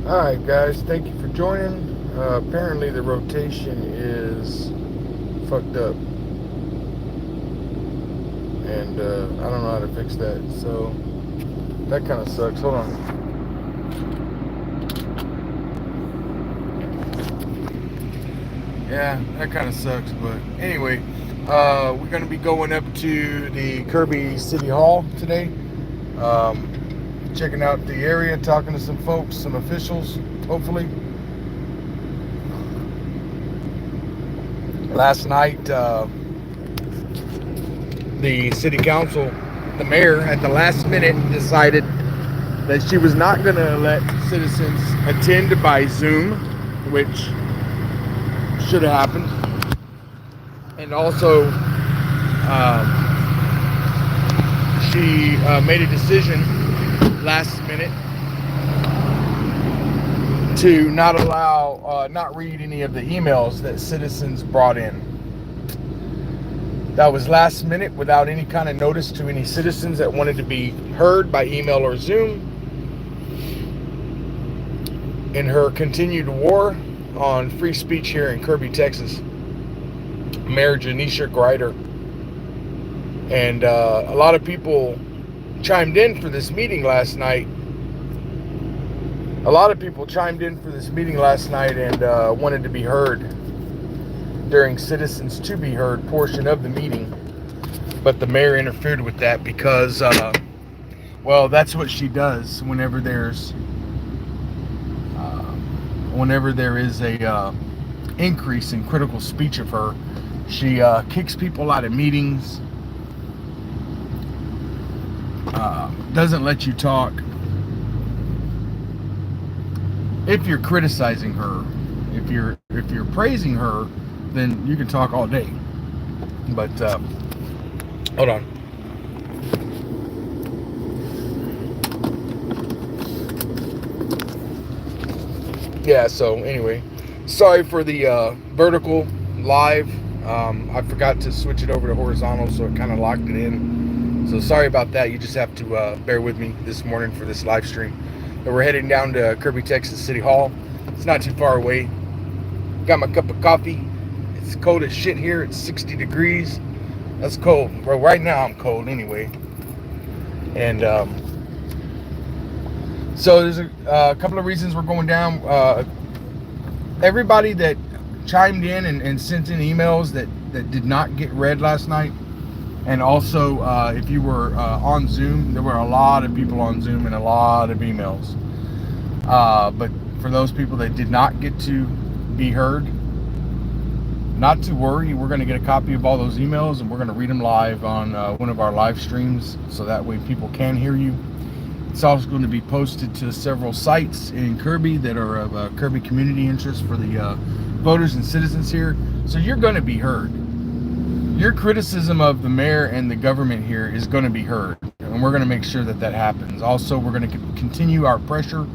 Alright guys, thank you for joining. Apparently the rotation is fucked up. And I don't know how to fix that. So that kind of sucks. Hold on. Yeah, that kind of sucks. But anyway, we're going to be going up to the Kirby City Hall today. Checking out the area, talking to some folks, some officials, hopefully. Last night, the city council, the mayor, at the last minute decided that she was not going to let citizens attend by Zoom, which should have happened. And also, she made a decision last minute to not allow, not read any of the emails that citizens brought in. That was last minute without any kind of notice to any citizens that wanted to be heard by email or Zoom. In her continued war on free speech here in Kirby, Texas, Mayor Janisha Grider. And a lot of people chimed in for this meeting last night. And wanted to be heard during Citizens to be Heard portion of the meeting. But the mayor interfered with that because, well, that's what she does whenever there is a increase in critical speech of her. She kicks people out of meetings, doesn't let you talk. If you're criticizing her, if you're praising her, then you can talk all day. But hold on. Yeah, so anyway, sorry for the vertical live. I forgot to switch it over to horizontal, so it kind of locked it in. So sorry about that. You just have to bear with me this morning for this live stream. But we're heading down to Kirby, Texas City Hall. It's not too far away. Got my cup of coffee. It's cold as shit here. It's 60 degrees. That's cold. Well, right now I'm cold anyway. And so there's a couple of reasons we're going down. Everybody that chimed in and sent in emails that did not get read last night, and also if you were on Zoom, there were a lot of people on Zoom and a lot of emails. But for those people that did not get to be heard, not to worry. We're going to get a copy of all those emails and we're going to read them live on one of our live streams, so that way people can hear you. It's also going to be posted to several sites in Kirby that are of Kirby community interest for the voters and citizens here. So you're going to be heard. Your criticism of the mayor and the government here is going to be heard, and we're going to make sure that that happens. Also, we're going to continue our pressure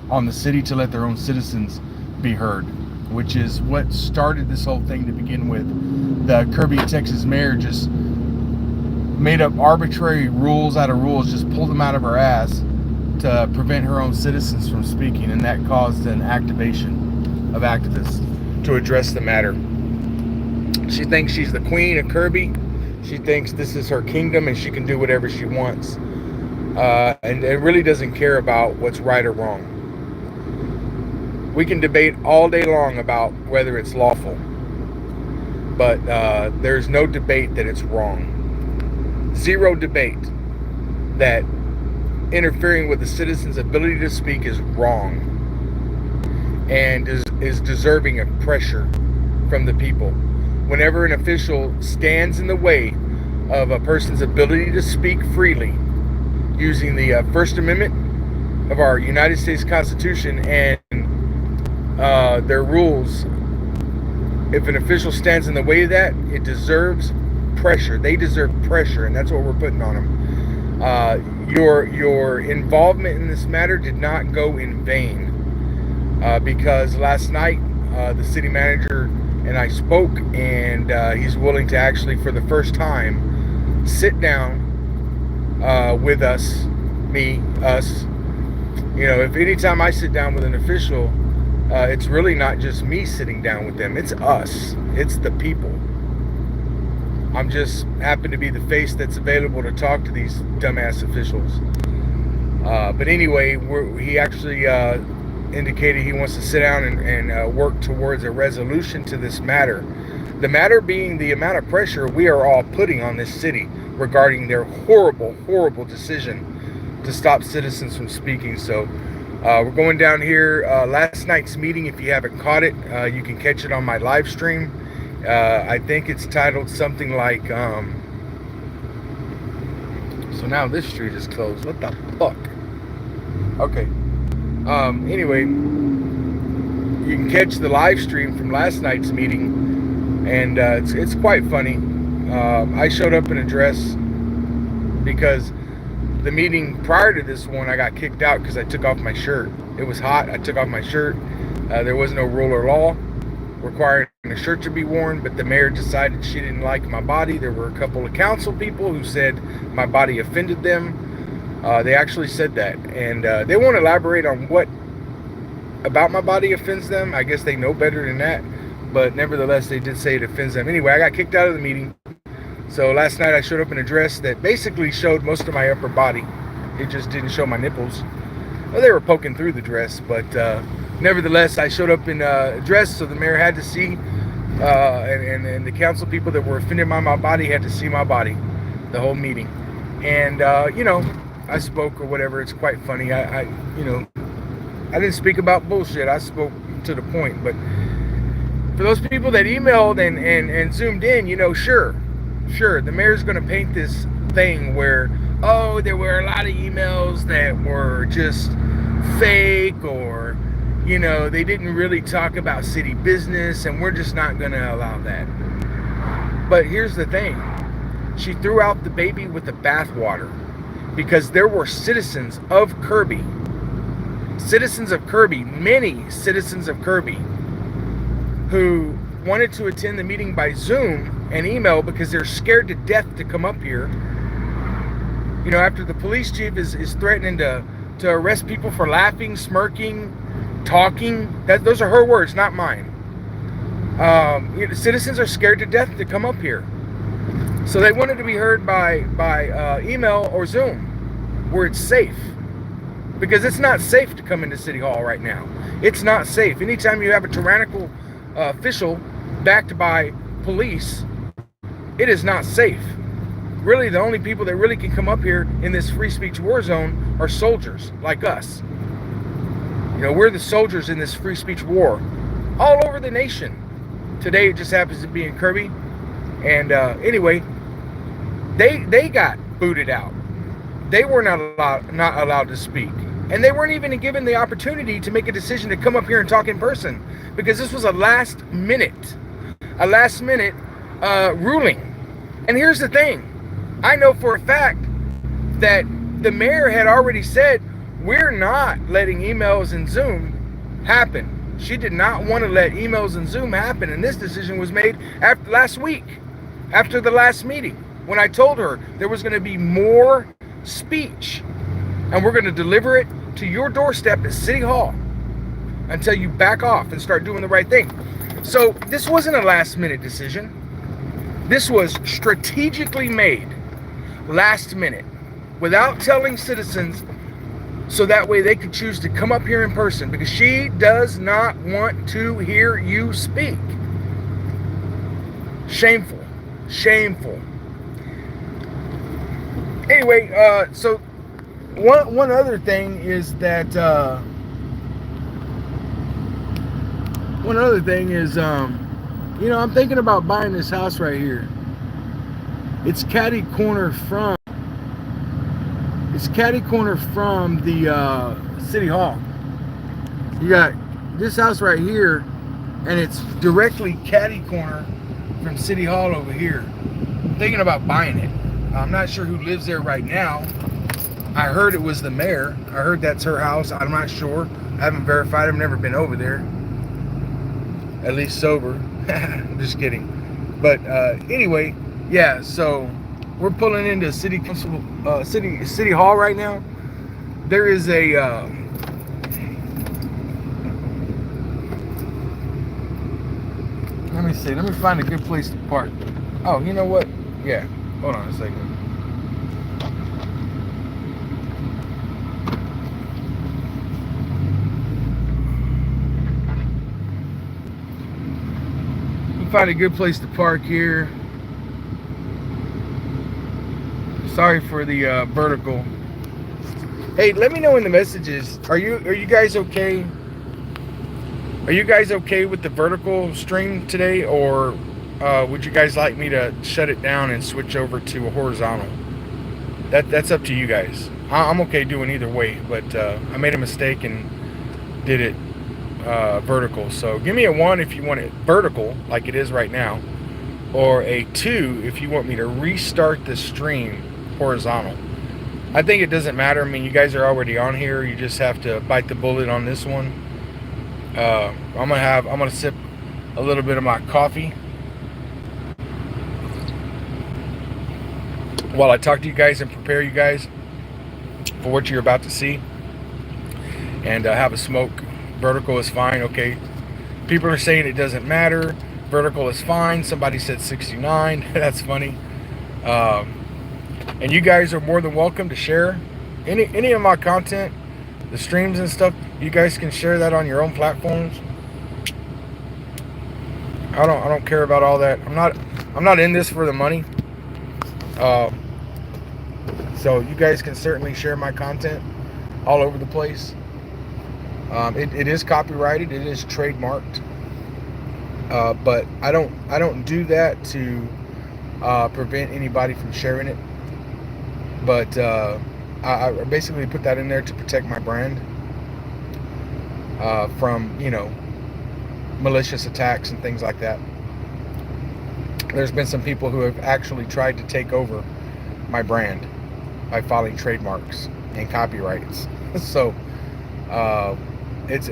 on the city to let their own citizens be heard, which is what started this whole thing to begin with. The Kirby, Texas mayor just made up arbitrary rules out of rules, just pulled them out of her ass to prevent her own citizens from speaking, and that caused an activation of activists to address the matter. She thinks she's the queen of Kirby. She thinks this is her kingdom and she can do whatever she wants. And it really doesn't care about what's right or wrong. We can debate all day long about whether it's lawful, but there's no debate that it's wrong. Zero debate that interfering with the citizens' ability to speak is wrong and is deserving of pressure from the people. Whenever an official stands in the way of a person's ability to speak freely using the First Amendment of our United States Constitution and their rules, if an official stands in the way of that, it deserves pressure. They deserve pressure, and that's what we're putting on them. Your involvement in this matter did not go in vain, because last night the city manager and I spoke, and he's willing to actually, for the first time, sit down with us, You know, if anytime I sit down with an official, it's really not just me sitting down with them. It's us. It's the people. I'm just happen to be the face that's available to talk to these dumbass officials. But anyway, he actually indicated he wants to sit down and work towards a resolution to this matter. The matter being the amount of pressure we are all putting on this city regarding their horrible, horrible decision to stop citizens from speaking. So we're going down here. Last night's meeting, if you haven't caught it, you can catch it on my live stream. I think it's titled something like, so now this street is closed. What the fuck? Okay. Anyway, you can catch the live stream from last night's meeting, and it's quite funny. I showed up in a dress because the meeting prior to this one, I got kicked out because I took off my shirt. It was hot. I took off my shirt. There was no rule or law requiring a shirt to be worn, but the mayor decided she didn't like my body. There were a couple of council people who said my body offended them. They actually said that, and they won't elaborate on what about my body offends them. I guess they know better than that, but nevertheless, they did say it offends them. Anyway, I got kicked out of the meeting. So last night I showed up in a dress that basically showed most of my upper body. It just didn't show my nipples. Well, they were poking through the dress, but nevertheless, I showed up in a dress, so the mayor had to see, and the council people that were offended by my body had to see my body the whole meeting. And you know, I spoke or whatever. It's quite funny. I you know, I didn't speak about bullshit. I spoke to the point. But for those people that emailed and zoomed in, you know, sure, the mayor's going to paint this thing where, oh, there were a lot of emails that were just fake, or, you know, they didn't really talk about city business, and we're just not going to allow that. But here's the thing. She threw out the baby with the bathwater, because there were citizens of Kirby, many citizens of Kirby, who wanted to attend the meeting by Zoom and email because they're scared to death to come up here. You know, after the police chief is threatening to arrest people for laughing, smirking, talking. Those are her words, not mine. You know, citizens are scared to death to come up here. So they wanted to be heard by email or Zoom, where it's safe. Because it's not safe to come into City Hall right now. It's not safe. Anytime you have a tyrannical official backed by police, it is not safe. Really, the only people that really can come up here in this free speech war zone are soldiers like us. You know, we're the soldiers in this free speech war all over the nation. Today it just happens to be in Kirby. And anyway, they got booted out. They were not allowed to speak. And they weren't even given the opportunity to make a decision to come up here and talk in person, because this was a last minute ruling. And here's the thing. I know for a fact that the mayor had already said, we're not letting emails and Zoom happen. She did not want to let emails and Zoom happen. And this decision was made after last week, after the last meeting, when I told her there was going to be more speech, and we're going to deliver it to your doorstep at City Hall until you back off and start doing the right thing. So this wasn't a last minute decision. This was strategically made last minute without telling citizens, so that way they could choose to come up here in person, because she does not want to hear you speak. Shameful. Anyway, so one other thing is that you know, I'm thinking about buying this house right here. It's catty corner from the City Hall. You got this house right here, and it's directly catty corner from City Hall over here. I'm thinking about buying it. I'm not sure who lives there right now. I heard it was the mayor. I heard that's her house. I'm not sure. I haven't verified. I've never been over there. At least sober. I'm just kidding. But anyway, yeah, so we're pulling into City Hall right now. There is a me see. Let me find a good place to park. Oh, you know what? Yeah. Hold on a second. Let me find a good place to park here. Sorry for the vertical. Hey, let me know in the messages. Are you guys okay? Are you guys okay with the vertical stream today, or would you guys like me to shut it down and switch over to a horizontal? That's up to you guys. I'm okay doing either way, but I made a mistake and did it vertical. So give me a 1 if you want it vertical, like it is right now, or a 2 if you want me to restart the stream horizontal. I think it doesn't matter. I mean, you guys are already on here. You just have to bite the bullet on this one. I'm gonna sip a little bit of my coffee while I talk to you guys and prepare you guys for what you're about to see, and have a smoke. Vertical is fine. Okay, people are saying it doesn't matter. Vertical is fine. Somebody said 69. That's funny. And you guys are more than welcome to share any of my content, the streams and stuff. You guys can share that on your own platforms. I don't care about all that. I'm not in this for the money. So you guys can certainly share my content all over the place. It is copyrighted. It is trademarked. But I don't do that to prevent anybody from sharing it. But I basically put that in there to protect my brand from, malicious attacks and things like that. There's been some people who have actually tried to take over my brand by filing trademarks and copyrights. So it's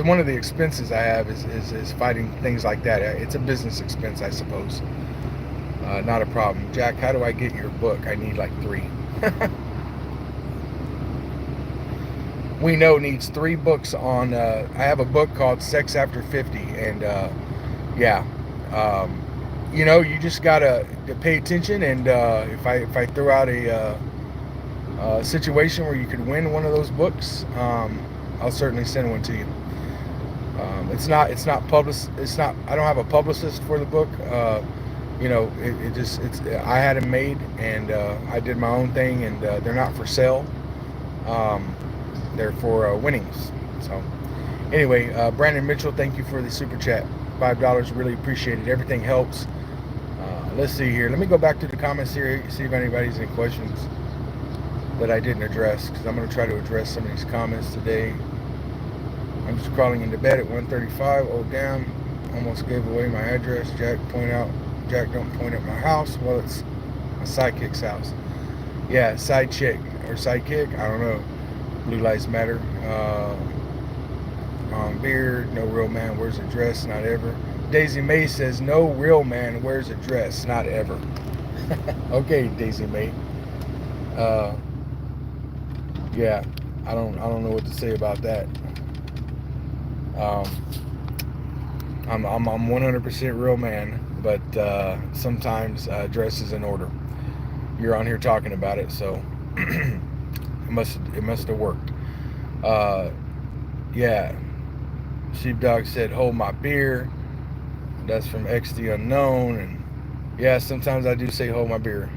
one of the expenses I have is fighting things like that. It's a business expense, I suppose. Not a problem. Jack, how do I get your book? I need like 3. We know needs 3 books on. I have a book called Sex After 50, and you just gotta pay attention. And if I throw out a situation where you could win one of those books, I'll certainly send one to you. It's not published. I don't have a publicist for the book. I had them made, and I did my own thing, and they're not for sale. They're for winnings. So anyway, Brandon Mitchell, thank you for the super chat. $5, really appreciate it. Everything helps. Let's see here. Let me go back to the comments here, see if anybody has any questions that I didn't address, because I'm going to try to address some of these comments today. I'm just crawling into bed at 1:35. Oh damn, almost gave away my address. Jack, don't point at my house. Well, it's my sidekick's house. Yeah, side chick or sidekick, I don't know. Blue Lives Matter. Beard, no real man wears a dress, not ever. Daisy May says no real man wears a dress, not ever. Okay, Daisy May. Yeah, I don't know what to say about that. I'm 100% real man, but sometimes dress is in order. You're on here talking about it, so it must have worked. Yeah, Sheepdog said hold my beer. That's from X the Unknown. And yeah, sometimes I do say hold my beer.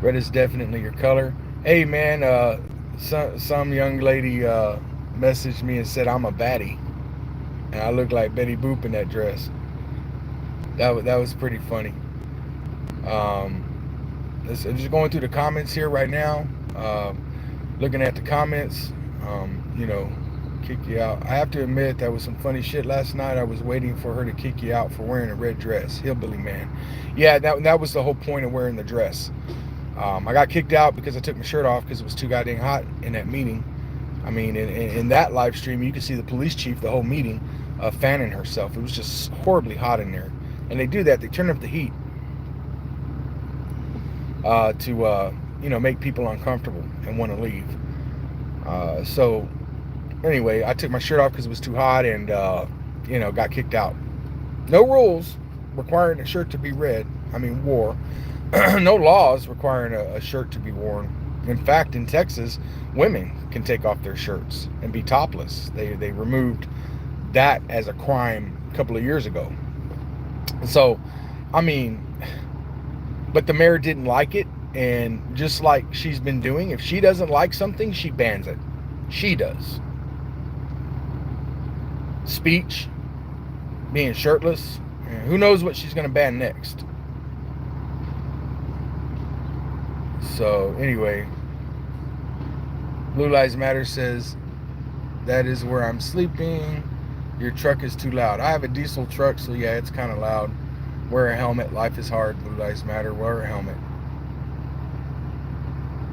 Red is definitely your color. Hey man, some young lady messaged me and said I'm a baddie, and I look like Betty Boop in that dress. That was pretty funny. I'm just going through the comments here right now, looking at the comments. Kick you out. I have to admit that was some funny shit last night. I was waiting for her to kick you out for wearing a red dress. Hillbilly man. Yeah, that was the whole point of wearing the dress. I got kicked out because I took my shirt off because it was too goddamn hot in that meeting. I mean, in that live stream, you could see the police chief the whole meeting fanning herself. It was just horribly hot in there. And they do that. They turn up the heat to make people uncomfortable and want to leave. So anyway, I took my shirt off because it was too hot and, got kicked out. No rules requiring a shirt to be wore. No laws requiring a shirt to be worn. In fact, in Texas, women can take off their shirts and be topless. They removed that as a crime a couple of years ago. So, but the mayor didn't like it, and just like she's been doing, if she doesn't like something, she bans it. She does. Speech, being shirtless, who knows what she's going to ban next. So anyway, Blue Lives Matter says, that is where I'm sleeping. Your truck is too loud. I have a diesel truck, so yeah, it's kind of loud. Wear a helmet. Life is hard. Blue Lives Matter. Wear a helmet.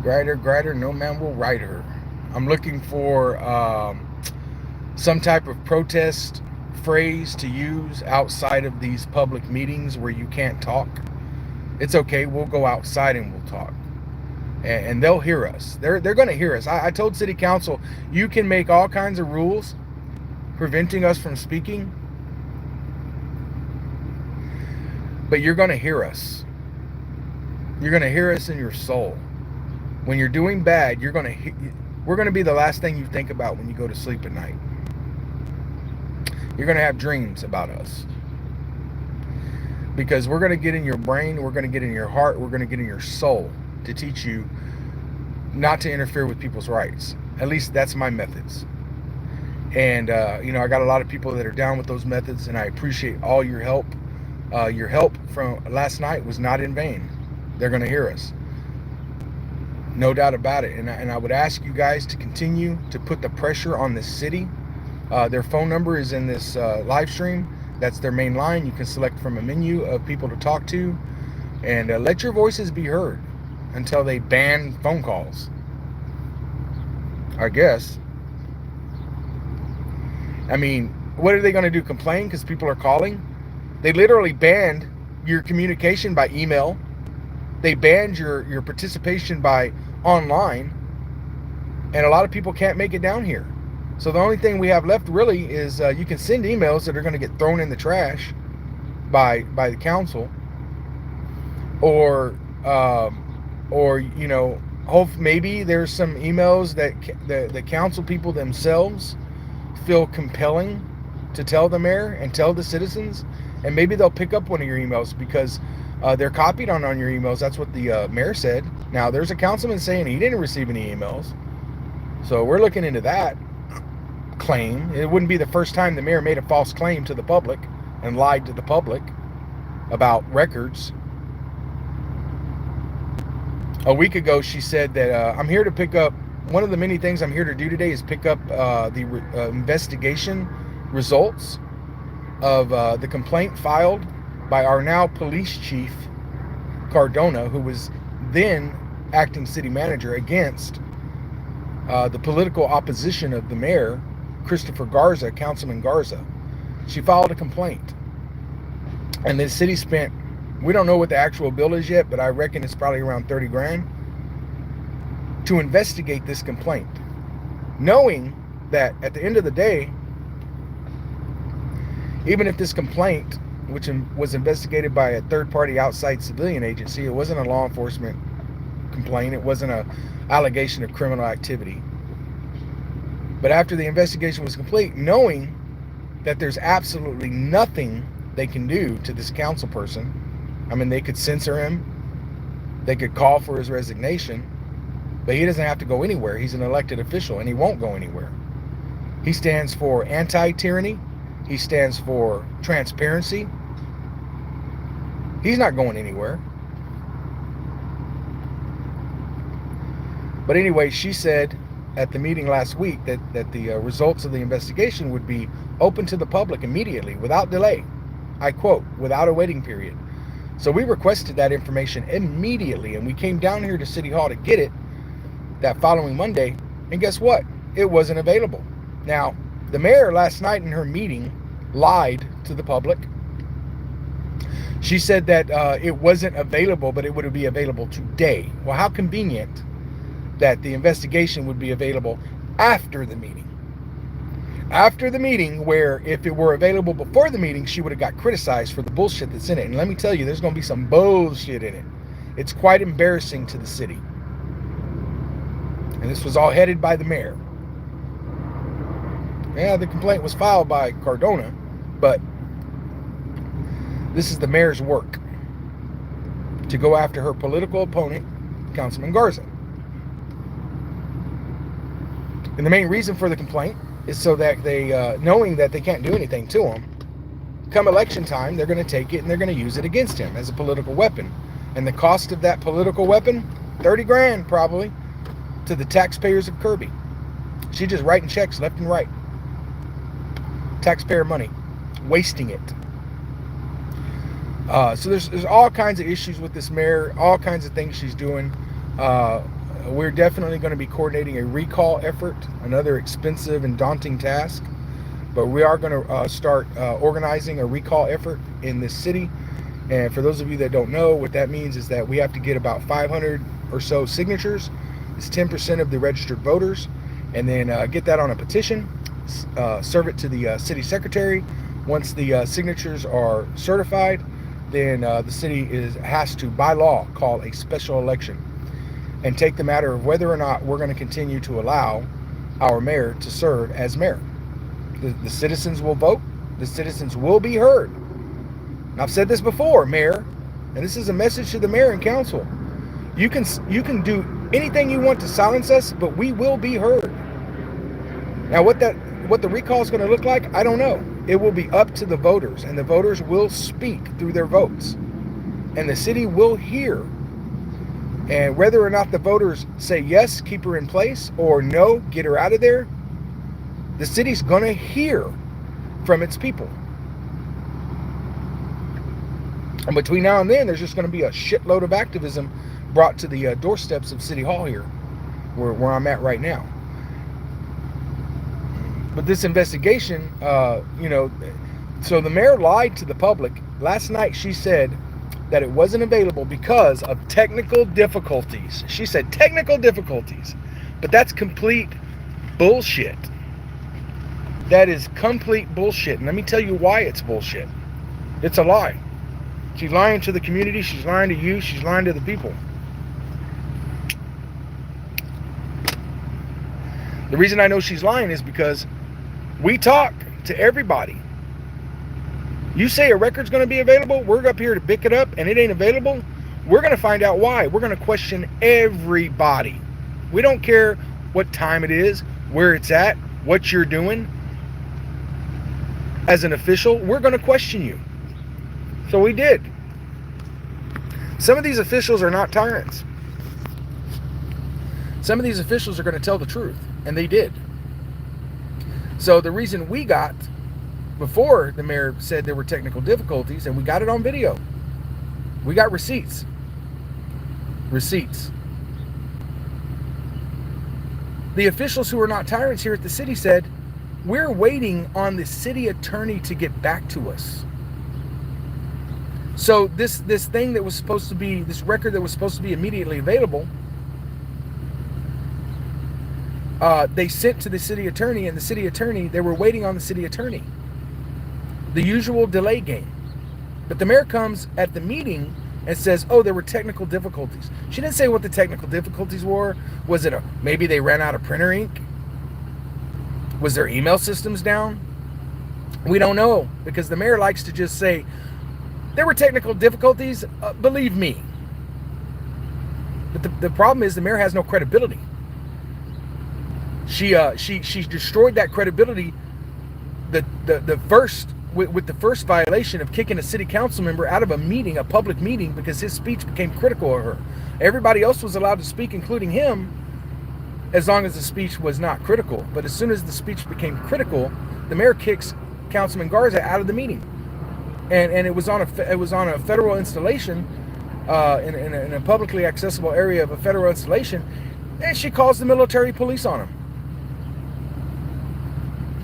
Grider, no man will ride her. I'm looking for some type of protest phrase to use outside of these public meetings where you can't talk. It's okay. We'll go outside and we'll talk. And they'll hear us. They're going to hear us. I told City Council, you can make all kinds of rules preventing us from speaking, but you're going to hear us. You're going to hear us in your soul. When you're doing bad, we're going to be the last thing you think about when you go to sleep at night. You're going to have dreams about us. Because we're going to get in your brain, we're going to get in your heart, we're going to get in your soul to teach you not to interfere with people's rights. At least that's my methods. And, I got a lot of people that are down with those methods, and I appreciate all your help. Your help from last night was not in vain. They're going to hear us. No doubt about it. And I would ask you guys to continue to put the pressure on this city. Their phone number is in this live stream. That's their main line. You can select from a menu of people to talk to. And let your voices be heard until they ban phone calls, I guess. What are they going to do? Complain because people are calling? They literally banned your communication by email. They banned your participation by online. And a lot of people can't make it down here. So the only thing we have left really is you can send emails that are going to get thrown in the trash by the council. Or maybe there's some emails that the council people themselves feel compelling to tell the mayor and tell the citizens, and maybe they'll pick up one of your emails because they're copied on your emails. That's what the mayor said. Now, there's a councilman saying he didn't receive any emails, so we're looking into that claim. It wouldn't be the first time the mayor made a false claim to the public and lied to the public about records. A week ago, she said that I'm here to pick up, one of the many things I'm here to do today is pick up the investigation results of the complaint filed by our now police chief, Cardona, who was then acting city manager, against the political opposition of the mayor, Christopher Garza, Councilman Garza. She filed a complaint. And the city spent, we don't know what the actual bill is yet, but I reckon it's probably around 30 grand to investigate this complaint, knowing that at the end of the day, even if this complaint, which was investigated by a third-party outside civilian agency, it wasn't a law enforcement complaint, it wasn't an allegation of criminal activity. But after the investigation was complete, knowing that there's absolutely nothing they can do to this council person, they could censor him, they could call for his resignation, but he doesn't have to go anywhere. He's an elected official, and he won't go anywhere. He stands for anti-tyranny. He stands for transparency. He's not going anywhere. But anyway, she said at the meeting last week that the results of the investigation would be open to the public immediately, without delay. I quote, without a waiting period. So we requested that information immediately, and we came down here to City Hall to get it that following Monday, and guess what? It wasn't available. Now, the mayor last night in her meeting lied to the public. She said that it wasn't available, but it would be available today. Well, how convenient that the investigation would be available after the meeting. after the meeting, where if it were available before the meeting, she would have got criticized for the bullshit that's in it. And let me tell you, there's going to be some bullshit in it. It's quite embarrassing to the city. And this was all headed by the mayor. Yeah, the complaint was filed by Cardona, but this is the mayor's work to go after her political opponent, Councilman Garza. And the main reason for the complaint is so that they, knowing that they can't do anything to him, come election time, they're going to take it and they're going to use it against him as a political weapon. And the cost of that political weapon, 30 grand probably, to the taxpayers of Kirby. She's just writing checks left and right. Taxpayer money, wasting it. So there's all kinds of issues with this mayor, all kinds of things she's doing. We're definitely going to be coordinating a recall effort, another expensive and daunting task. But we are going to start organizing a recall effort in this city. And for those of you that don't know, what that means is that we have to get about 500 or so signatures. It's 10% of the registered voters. And then get that on a petition, serve it to the city secretary. Once the signatures are certified, then the city has to, by law, call a special election and take the matter of whether or not we're going to continue to allow our mayor to serve as mayor. The citizens will vote. The citizens will be heard. And I've said this before, Mayor, and this is a message to the mayor and council. You can do anything you want to silence us, but we will be heard. Now, what the recall is going to look like, I don't know. It will be up to the voters, and the voters will speak through their votes, and the city will hear. And whether or not the voters say yes, keep her in place, or no, get her out of there, the city's going to hear from its people. And between now and then, there's just going to be a shitload of activism brought to the doorsteps of City Hall here, where I'm at right now. But this investigation, so the mayor lied to the public. Last night she said that it wasn't available because of technical difficulties. She said technical difficulties, but that's complete bullshit. That is complete bullshit. And let me tell you why it's bullshit. It's a lie. She's lying to the community. She's lying to you. She's lying to the people. The reason I know she's lying is because we talk to everybody. You say a record's going to be available, we're up here to pick it up, and it ain't available. We're going to find out why. We're going to question everybody. We don't care what time it is, where it's at, what you're doing. As an official, we're going to question you. So we did. Some of these officials are not tyrants. Some of these officials are going to tell the truth, and they did. So the reason we got, before the mayor said there were technical difficulties, and we got it on video. We got receipts. Receipts. The officials who are not tyrants here at the city said, we're waiting on the city attorney to get back to us. So this thing that was supposed to be, this record that was supposed to be immediately available, they sent to the city attorney, and the city attorney, they were waiting on the city attorney. The usual delay game. But the mayor comes at the meeting and says, oh, there were technical difficulties. She didn't say what the technical difficulties were. Was it maybe they ran out of printer ink? Was their email systems down? We don't know, because the mayor likes to just say, there were technical difficulties, believe me. But the problem is the mayor has no credibility. She destroyed that credibility with the first violation of kicking a city council member out of a meeting, a public meeting, because his speech became critical of her. Everybody else was allowed to speak, including him, as long as the speech was not critical. But as soon as the speech became critical, the mayor kicks Councilman Garza out of the meeting. And it was on a federal installation, in a publicly accessible area of a federal installation, and she calls the military police on him.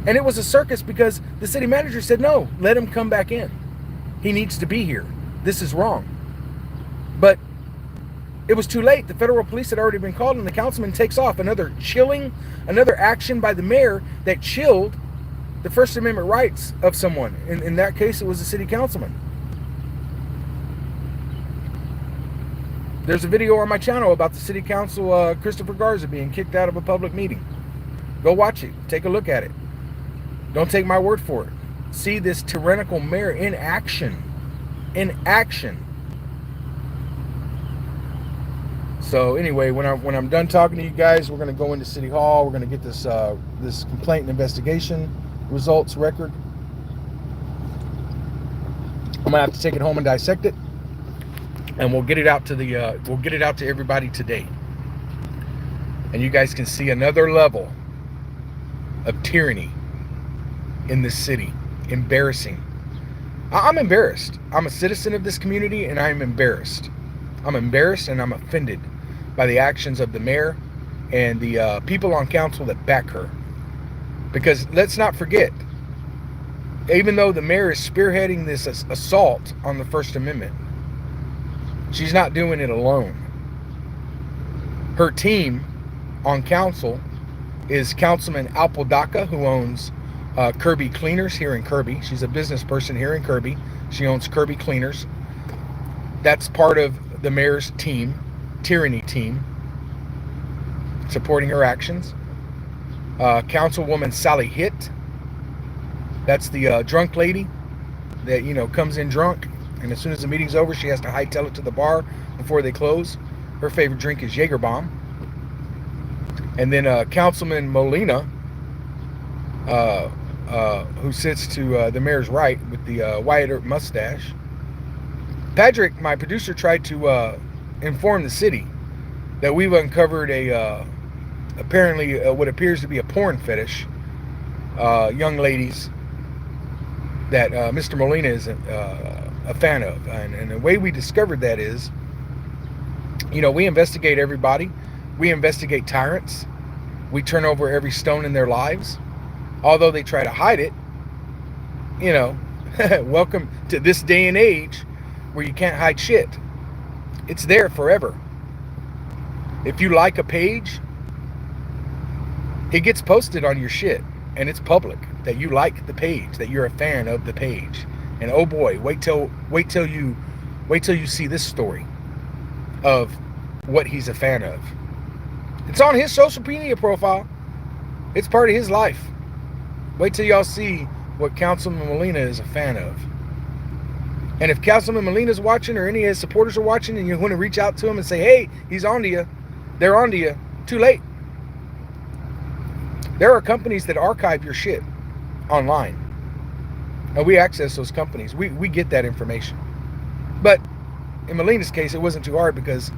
And it was a circus because the city manager said, no, let him come back in. He needs to be here. This is wrong. But it was too late. The federal police had already been called, and the councilman takes off. Another action by the mayor that chilled the First Amendment rights of someone. In that case, it was a city councilman. There's a video on my channel about the city council, Christopher Garza, being kicked out of a public meeting. Go watch it. Take a look at it. Don't take my word for it. See this tyrannical mayor in action. In action. So anyway, when I'm done talking to you guys, we're going to go into City Hall. We're going to get this this complaint and investigation results record. I'm going to have to take it home and dissect it, and we'll get it out to everybody today. And you guys can see another level of tyranny in this city. Embarrassing. I'm embarrassed. I'm a citizen of this community, and I'm embarrassed. I'm embarrassed, and I'm offended by the actions of the mayor and the people on council that back her. Because let's not forget, even though the mayor is spearheading this assault on the First Amendment, she's not doing it alone. Her team on council is Councilman Alpodaka, who owns Kirby Cleaners here in Kirby. She's a business person here in Kirby. She owns Kirby Cleaners. That's part of the mayor's team, tyranny team, supporting her actions. Councilwoman Sally Hitt. That's the drunk lady that, comes in drunk, and as soon as the meeting's over, she has to hightail it to the bar before they close. Her favorite drink is Jaeger Bomb. And then Councilman Molina, who sits to the mayor's right with the Wyatt Earp mustache. Patrick, my producer, tried to inform the city that we've uncovered apparently what appears to be a porn fetish, young ladies that Mr. Molina is a fan of. And the way we discovered that is, we investigate everybody. We investigate tyrants. We turn over every stone in their lives. Although they try to hide it, welcome to this day and age where you can't hide shit. It's there forever. If you like a page, it gets posted on your shit, and it's public that you like the page, that you're a fan of the page. And oh boy, wait till you see this story of what he's a fan of. It's on his social media profile. It's part of his life. Wait till y'all see what Councilman Molina is a fan of. And if Councilman Molina's watching, or any of his supporters are watching, and you want to reach out to him and say, hey, he's on to you, they're on to you, too late. There are companies that archive your shit online. And we access those companies. We get that information. But in Molina's case, it wasn't too hard because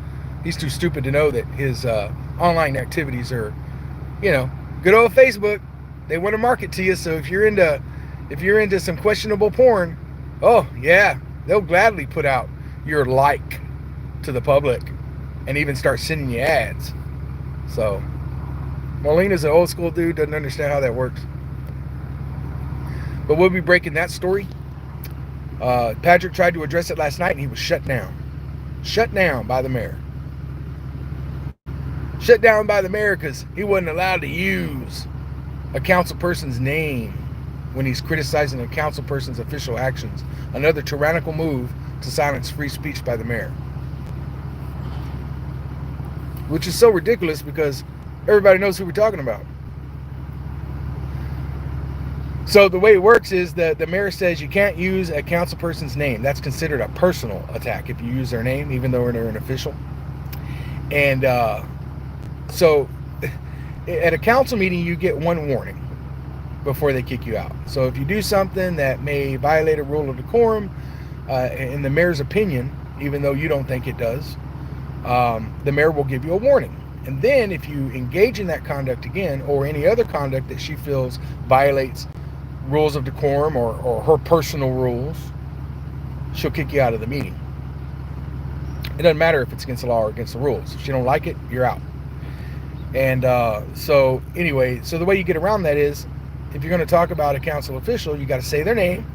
he's too stupid to know that his online activities are, good old Facebook. They want to market to you. So if you're into some questionable porn, oh yeah, they'll gladly put out your like to the public and even start sending you ads. So Molina's an old school dude, doesn't understand how that works. But we'll be breaking that story. Patrick tried to address it last night, and he was shut down. Shut down by the mayor. Shut down by the mayor because he wasn't allowed to use a council person's name when he's criticizing a council person's official actions. Another tyrannical move to silence free speech by the mayor. Which is so ridiculous because everybody knows who we're talking about. So the way it works is that the mayor says you can't use a council person's name. That's considered a personal attack if you use their name, even though they're an official. And so at a council meeting, you get one warning before they kick you out. So if you do something that may violate a rule of decorum, in the mayor's opinion, even though you don't think it does, the mayor will give you a warning. And then if you engage in that conduct again, or any other conduct that she feels violates rules of decorum or her personal rules, she'll kick you out of the meeting. It doesn't matter if it's against the law or against the rules. If you don't like it, you're out. And so anyway, so the way you get around that is, if you're going to talk about a council official, you got to say their name,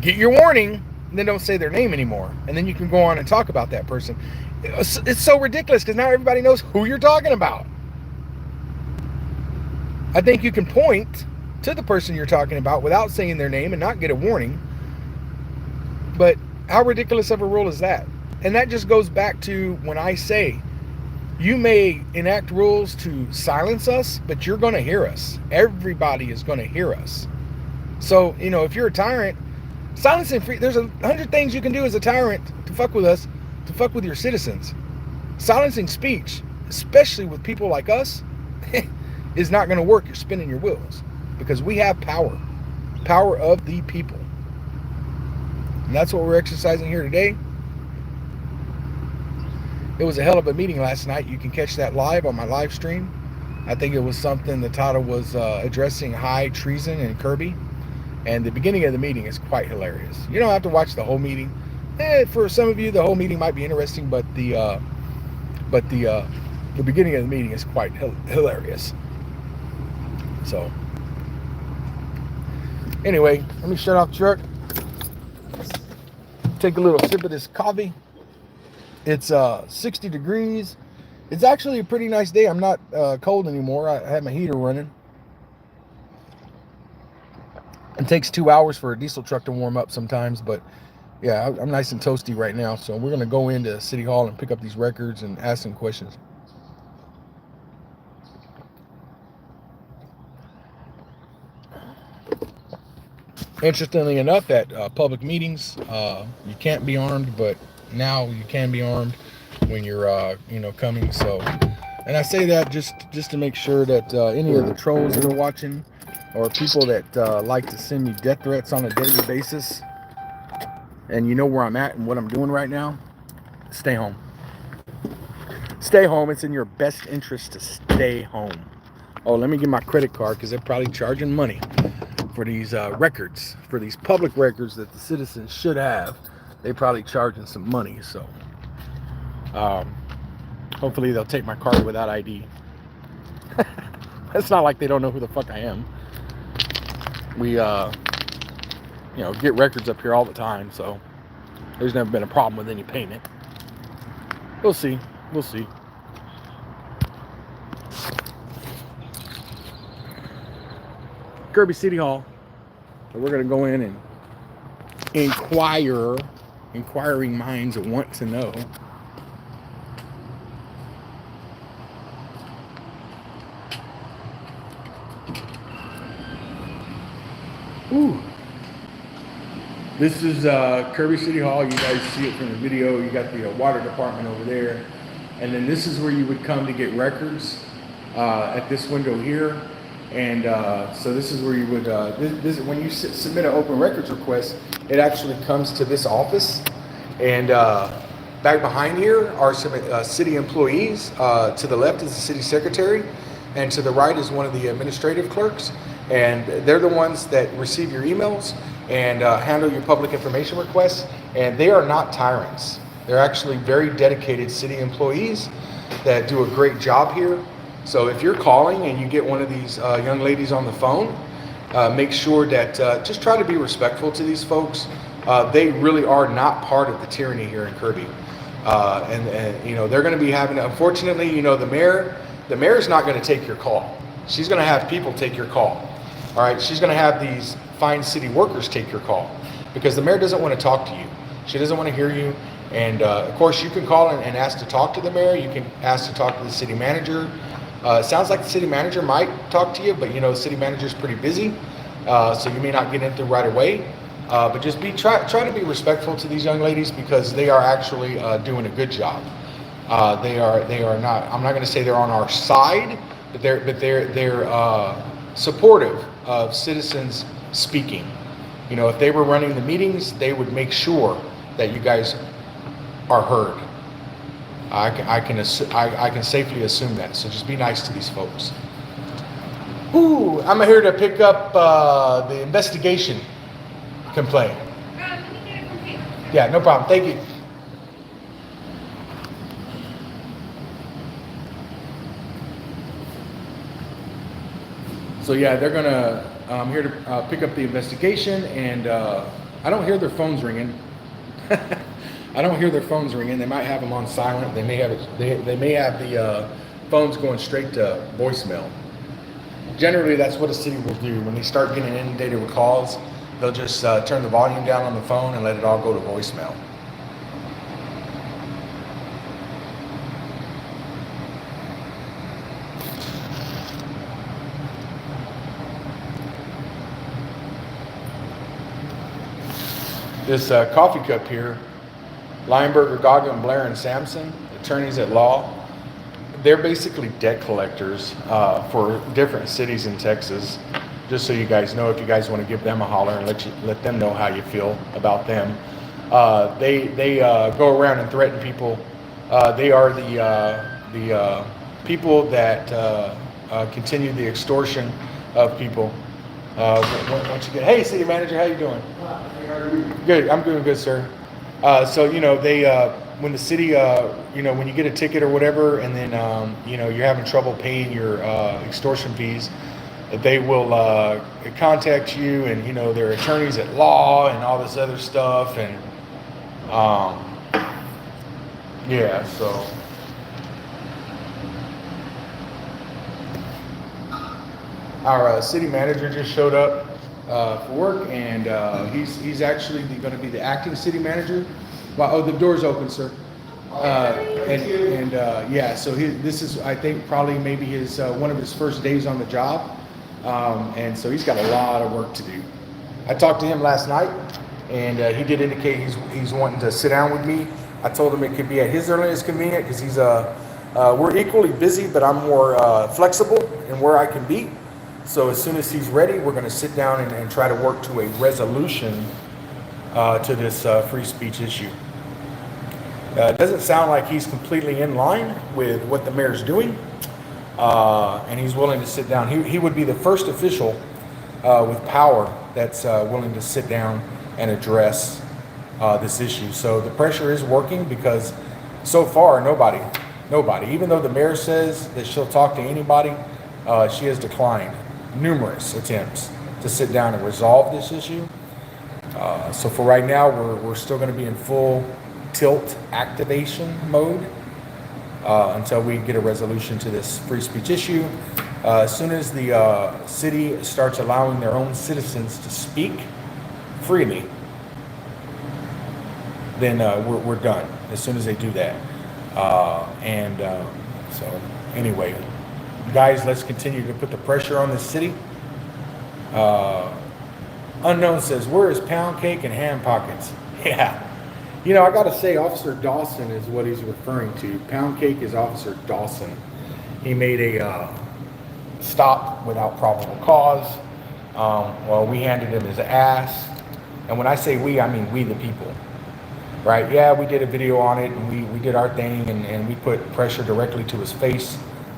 get your warning, and then don't say their name anymore. And then you can go on and talk about that person. It's so ridiculous because now everybody knows who you're talking about. I think you can point to the person you're talking about without saying their name and not get a warning. But how ridiculous of a rule is that? And that just goes back to when I say, you may enact rules to silence us, but you're going to hear us. Everybody is going to hear us. So, if you're a tyrant, silencing free, there's 100 things you can do as a tyrant to fuck with us, to fuck with your citizens. Silencing speech, especially with people like us, is not going to work. You're spinning your wheels because we have power of the people. And that's what we're exercising here today. It was a hell of a meeting last night. You can catch that live on my live stream. I think it was something, the title was addressing high treason in Kirby. And the beginning of the meeting is quite hilarious. You don't have to watch the whole meeting. For some of you, the whole meeting might be interesting, but the beginning of the meeting is quite hilarious. So, anyway, let me shut off the truck. Take a little sip of this coffee. It's 60 degrees. It's actually a pretty nice day. I'm not cold anymore. I have my heater running. It takes 2 hours for a diesel truck to warm up sometimes, but yeah, I'm nice and toasty right now. So we're going to go into City Hall and pick up these records and ask some questions. Interestingly enough, at public meetings, you can't be armed, but now you can be armed when you're, coming. So, and I say that just to make sure that any of the trolls that are watching, or people that like to send me death threats on a daily basis, and you know where I'm at and what I'm doing right now, stay home. Stay home. It's in your best interest to stay home. Oh, let me get my credit card because they're probably charging money for these records, for these public records that the citizens should have. They probably charging some money. So hopefully they'll take my card without ID. It's not like they don't know who the fuck I am. We get records up here all the time, so there's never been a problem with any payment. We'll see. Kirby City Hall. So we're gonna go in and inquire. Inquiring minds want to know. Ooh. This is Kirby City Hall. You guys see it from the video. You got the water department over there. And then this is where you would come to get records at this window here. And so this is where you would, when you submit an open records request, it actually comes to this office. And back behind here are some city employees. To the left is the city secretary. And to the right is one of the administrative clerks. And they're the ones that receive your emails and handle your public information requests. And they are not tyrants. They're actually very dedicated city employees that do a great job here. So if you're calling and you get one of these young ladies on the phone, make sure that just try to be respectful to these folks. They really are not part of the tyranny here in Kirby. And they're going to be having, unfortunately, the mayor is not going to take your call. She's going to have people take your call. All right, she's going to have these fine city workers take your call because the mayor doesn't want to talk to you. She doesn't want to hear you. And of course, you can call and ask to talk to the mayor. You can ask to talk to the city manager. It sounds like the city manager might talk to you, but the city manager is pretty busy, so you may not get in through right away. But just try to be respectful to these young ladies because they are actually doing a good job. They are not. I'm not going to say they're on our side, but they're supportive of citizens speaking. If they were running the meetings, they would make sure that you guys are heard. I can safely assume that. So just be nice to these folks. Ooh, I'm here to pick up the investigation complaint. Yeah, no problem. Thank you. So yeah, they're gonna. I'm here to pick up the investigation, and I don't hear their phones ringing. I don't hear their phones ringing. They might have them on silent. They may have it. They may have the phones going straight to voicemail. Generally, that's what a city will do. When they start getting inundated with calls, they'll just turn the volume down on the phone and let it all go to voicemail. This coffee cup here, Lionberger, Goggin, Blair, and Sampson, attorneys at law, they're basically debt collectors for different cities in Texas. Just so you guys know, if you guys want to give them a holler and let them know how you feel about them. They go around and threaten people. They are the people that continue the extortion of people. Once you get, hey, city manager, how you doing? Good, I'm doing good, sir. So they when the city when you get a ticket or whatever, and then you're having trouble paying your extortion fees, they will contact you, and they're attorneys at law and all this other stuff, and so our city manager just showed up for work, and he's actually going to be the acting city manager. Wow, oh, the door's open, sir. So this is, I think, probably maybe his one of his first days on the job, and so he's got a lot of work to do. I talked to him last night, and he did indicate he's wanting to sit down with me. I told him it could be at his earliest convenience, because he's we're equally busy, but I'm more flexible in where I can be. So as soon as he's ready, we're going to sit down and try to work to a resolution to this free speech issue. It doesn't sound like he's completely in line with what the mayor's doing, and he's willing to sit down. He would be the first official with power that's willing to sit down and address this issue. So the pressure is working, because so far nobody, even though the mayor says that she'll talk to anybody, she has declined numerous attempts to sit down and resolve this issue. So for right now, we're still going to be in full tilt activation mode until we get a resolution to this free speech issue. As soon as the city starts allowing their own citizens to speak freely, then we're done. As soon as they do that, so anyway, guys, let's continue to put the pressure on the city. Unknown says, where is pound cake and ham pockets? Yeah. I got to say, Officer Dawson is what he's referring to. Pound cake is Officer Dawson. He made a stop without probable cause. We handed him his ass. And when I say we, I mean we the people. Right? Yeah, we did a video on it, and we did our thing, and we put pressure directly to his face,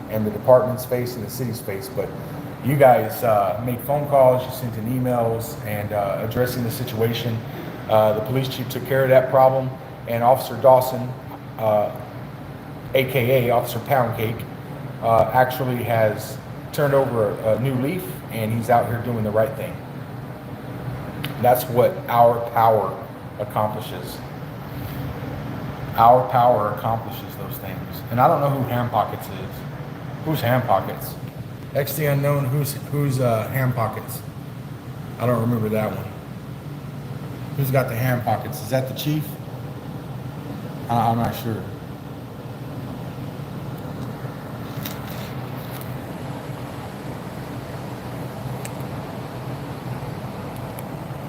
and the department's face, and the city's face. But you guys made phone calls, you sent in emails, and addressing the situation. The police chief took care of that problem, and Officer Dawson, aka Officer Pound Cake, actually has turned over a new leaf, and he's out here doing the right thing. That's what our power accomplishes. Our power accomplishes those things. And I don't know who Ham Pockets is. Who's Ham Pockets? X the unknown. Who's Ham Pockets? I don't remember that one. Who's got the Ham Pockets? Is that the chief? I'm not sure.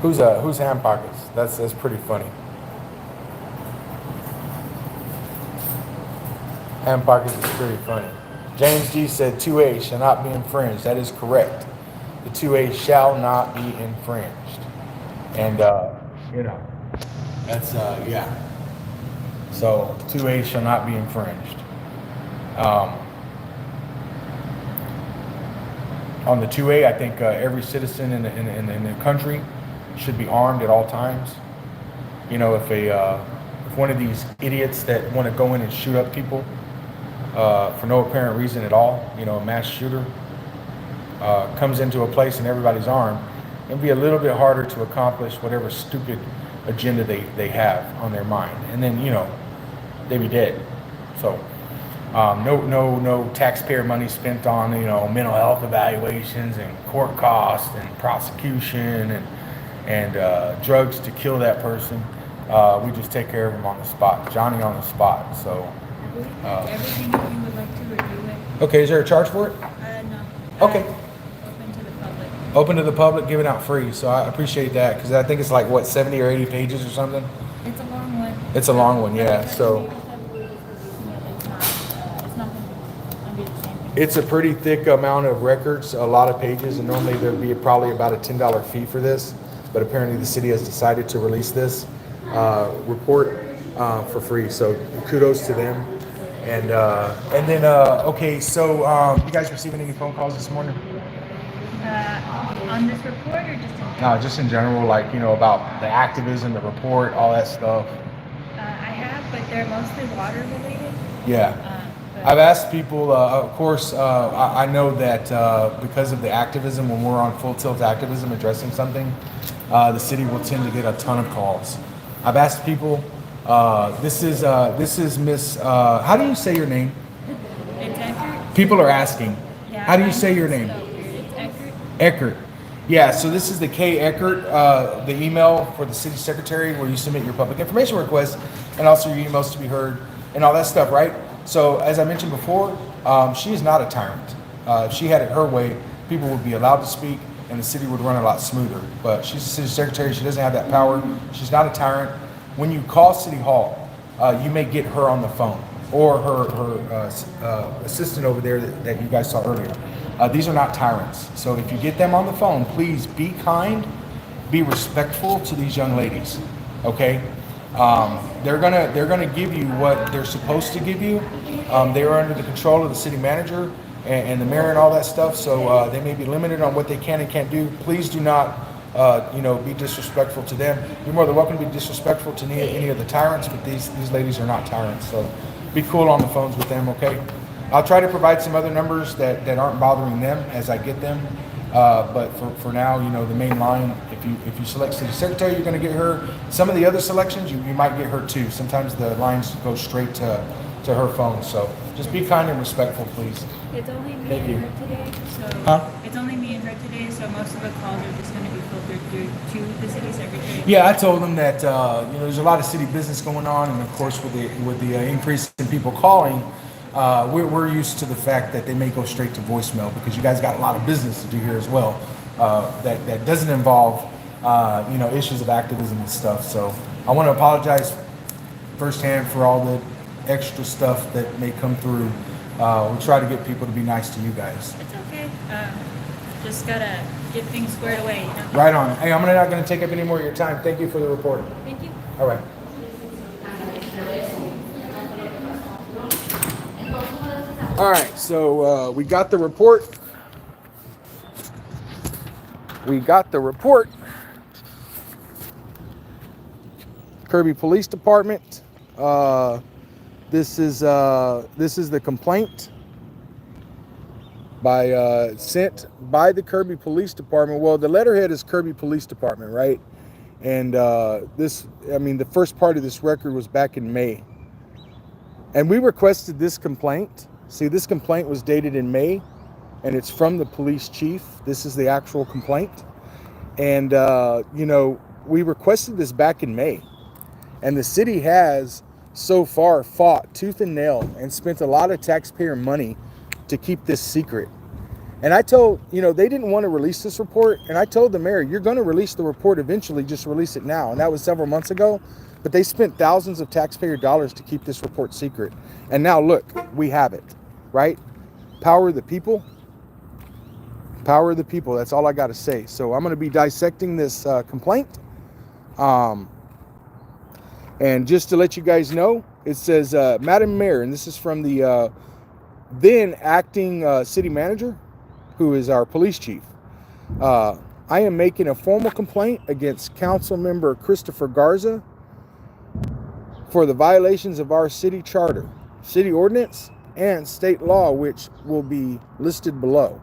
Who's Ham Pockets? That's pretty funny. Ham Pockets is pretty funny. James G said 2A shall not be infringed. That is correct. The 2A shall not be infringed. And, that's, yeah. So 2A shall not be infringed. On the 2A, I think every citizen in the country should be armed at all times. If one of these idiots that want to go in and shoot up people for no apparent reason at all, a mass shooter, comes into a place and everybody's armed, it'll be a little bit harder to accomplish whatever stupid agenda they have on their mind. And then, they be dead. So No taxpayer money spent on, you know, mental health evaluations and court costs and prosecution and drugs to kill that person. We just take care of them on the spot, Johnny on the spot. So Everything if you would like to review it. okay, is there a charge for it? No. Okay. Open to the public. Open to the public, giving out free. So I appreciate that, because I think it's like what, 70 or 80 pages or something. It's a long one. It's a long one, yeah. So It's not gonna be the same thing. it's a pretty thick amount of records, a lot of pages, and normally there'd be probably about a $10 fee for this, but apparently the city has decided to release this report for free. So kudos to them. And then okay, so you guys receiving any phone calls this morning? On this report or just in general? No, just in general, like, you know, about the activism, the report, all that stuff. I have, but they're mostly water related. Yeah. But I've asked people, of course, I know that because of the activism, when we're on full tilt activism addressing something, the city will tend to get a ton of calls. I've asked people, this is Miss, how do you say your name? It's Eckert. People are asking, Yeah, how do you mine say your is name? spelled weird. It's Eckert. Eckert. Yeah, so this is the K Eckert, the email for the city secretary where you submit your public information request and also your emails to be heard and all that stuff, right? So as I mentioned before, she is not a tyrant. If she had it her way, people would be allowed to speak and the city would run a lot smoother. But she's the city secretary, she doesn't have that power. She's not a tyrant. When you call City Hall, you may get her on the phone or her assistant over there that you guys saw earlier. These are not tyrants. So if you get them on the phone, please be kind, be respectful to these young ladies. Okay? They're gonna give you what they're supposed to give you. They are under the control of the city manager and the mayor and all that stuff. So they may be limited on what they can and can't do. Please do not, be disrespectful to them. You're more than welcome to be disrespectful to any of the tyrants, but these ladies are not tyrants. So be cool on the phones with them. Okay? I'll try to provide some other numbers that aren't bothering them as I get them. But for now, you know, the main line, if you select city secretary, you're going to get her. Some of the other selections, you might get her too. Sometimes the lines go straight to her phone. So just be kind and respectful, please. It's only me Thank and you. her today, so Huh? it's only me and her today, so most of the calls are just going to be filtered through to the city secretary. Yeah, I told them that there's a lot of city business going on, and of course with the increase in people calling, we're used to the fact that they may go straight to voicemail because you guys got a lot of business to do here as well. That doesn't involve issues of activism and stuff. So I want to apologize firsthand for all the extra stuff that may come through. We try to get people to be nice to you guys. It's okay. Just gotta get things squared away, you know? Right on. Hey, I'm not going to take up any more of your time. Thank you for the report. Thank you. All right. All right, so we got the report. Kirby Police Department. This is the complaint sent by the Kirby Police Department. Well, the letterhead is Kirby Police Department, right? And the first part of this record was back in May. And we requested this complaint. See, this complaint was dated in May, and it's from the police chief. This is the actual complaint. And, we requested this back in May. And the city has so far fought tooth and nail and spent a lot of taxpayer money to keep this secret. And I told, they didn't want to release this report. And I told the mayor, you're going to release the report eventually, just release it now. And that was several months ago. But they spent thousands of taxpayer dollars to keep this report secret. And now look, we have it, right? Power of the people. Power of the people. That's all I got to say. So I'm going to be dissecting this complaint. And just to let you guys know, it says, Madam Mayor, and this is from the then acting city manager, who is our police chief. I am making a formal complaint against council member Christopher Garza for the violations of our city charter, city ordinance, and state law, which will be listed below.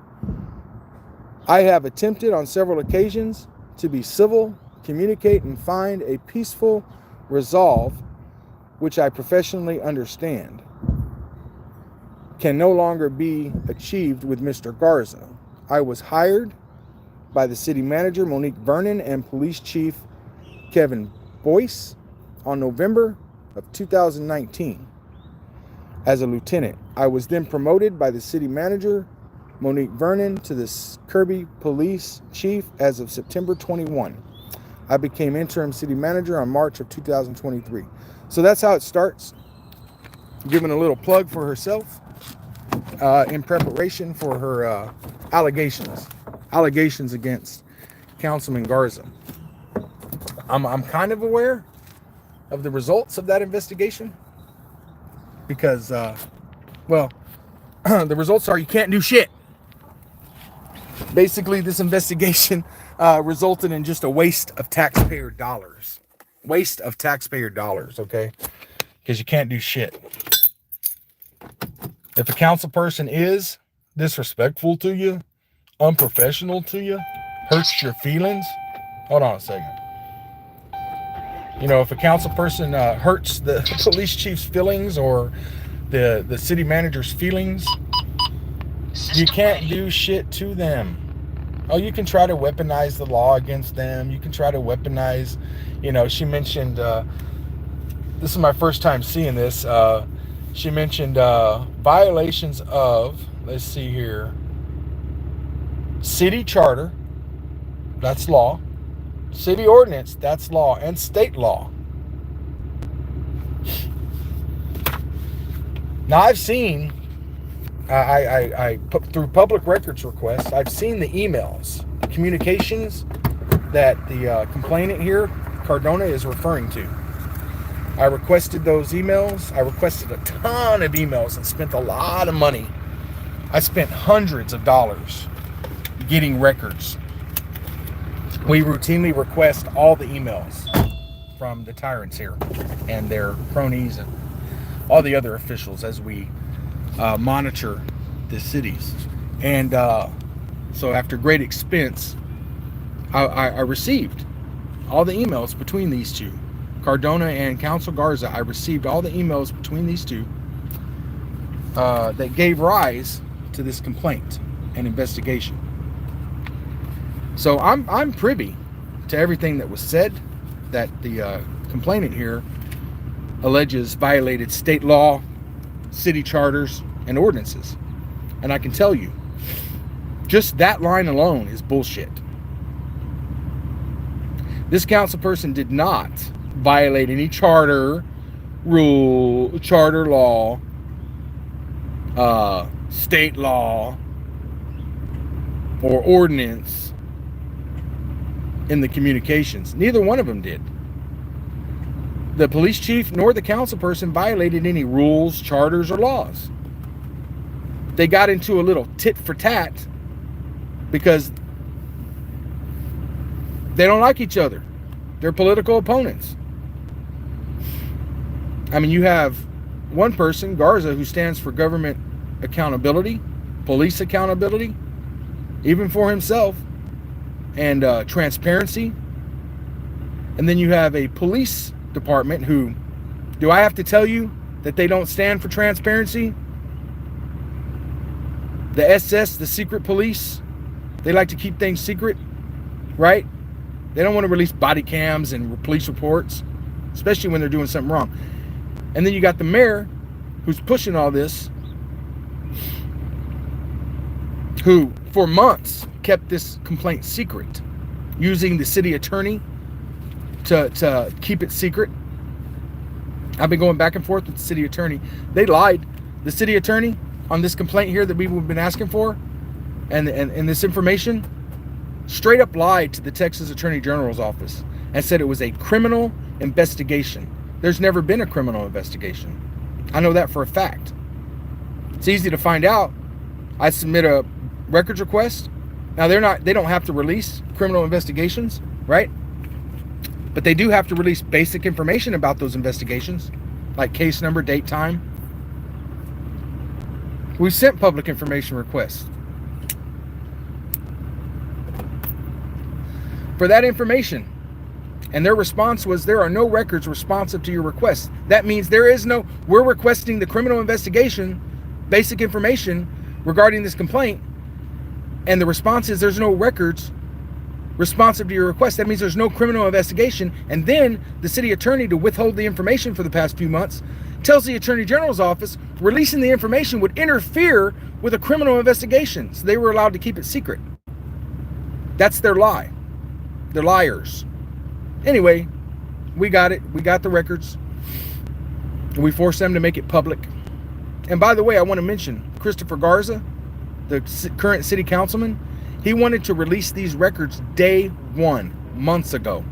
I have attempted on several occasions to be civil, communicate, and find a peaceful resolve, which I professionally understand. can no longer be achieved with Mr. Garza. I was hired by the city manager, Monique Vernon, and police chief Kevin Boyce on November of 2019 as a lieutenant. I was then promoted by the city manager, Monique Vernon, to the Kirby police chief as of September 21. I became interim city manager on March of 2023. So that's how it starts. Giving a little plug for herself in preparation for her allegations against Councilman Garza. I'm kind of aware of the results of that investigation because, well, the results are you can't do shit. Basically, this investigation resulted in just a waste of taxpayer dollars. Waste of taxpayer dollars, okay? Because you can't do shit. If a council person is disrespectful to you, unprofessional to you, hurts your feelings, hold on a second. You know, if a council person hurts the police chief's feelings or the city manager's feelings, you can't do shit to them. Oh, you can try to weaponize the law against them. You can try to weaponize, you know, she mentioned, this is my first time seeing this. She mentioned violations of, let's see here, city charter, that's law. City ordinance, that's law. And state law. Now, I've seen, I put through public records requests, I've seen the emails, communications that the complainant here, Cardona, is referring to. I requested those emails. I requested a ton of emails and spent a lot of money. I spent hundreds of dollars getting records. We routinely request all the emails from the tyrants here and their cronies and all the other officials as we monitor the cities. And so after great expense, I received all the emails between these two. Cardona and Council Garza, I received all the emails between these two that gave rise to this complaint and investigation. So I'm privy to everything that was said that the complainant here alleges violated state law, city charters, and ordinances. And I can tell you, just that line alone is bullshit. This council person did not violate any charter, rule, charter law, state law, or ordinance in the communications. Neither one of them did. The police chief nor the council person violated any rules, charters, or laws. They got into a little tit for tat because they don't like each other. They're political opponents. I mean, you have one person, Garza, who stands for government accountability, police accountability, even for himself, and transparency. And then you have a police department who, do I have to tell you that they don't stand for transparency? The SS, the secret police, they like to keep things secret, right? They don't want to release body cams and police reports, especially when they're doing something wrong. And then you got the mayor who's pushing all this, who for months kept this complaint secret, using the city attorney to keep it secret. I've been going back and forth with the city attorney. They lied. The city attorney on this complaint here that we've been asking for and this information straight up lied to the Texas Attorney General's office and said it was a criminal investigation. There's never been a criminal investigation. I know that for a fact. It's easy to find out. I submit a records request. Now they don't have to release criminal investigations, right? But they do have to release basic information about those investigations, like case number, date, time. We sent public information requests for that information. And their response was, there are no records responsive to your request. That means we're requesting the criminal investigation, basic information regarding this complaint, and the response is there's no records responsive to your request. That means there's no criminal investigation. And then the city attorney, to withhold the information for the past few months, tells the Attorney General's office releasing the information would interfere with a criminal investigation. So they were allowed to keep it secret. That's their lie. They're liars. Anyway, we got it. We got the records. We forced them to make it public. And by the way, I want to mention Christopher Garza, the current city councilman. He wanted to release these records day one, months ago.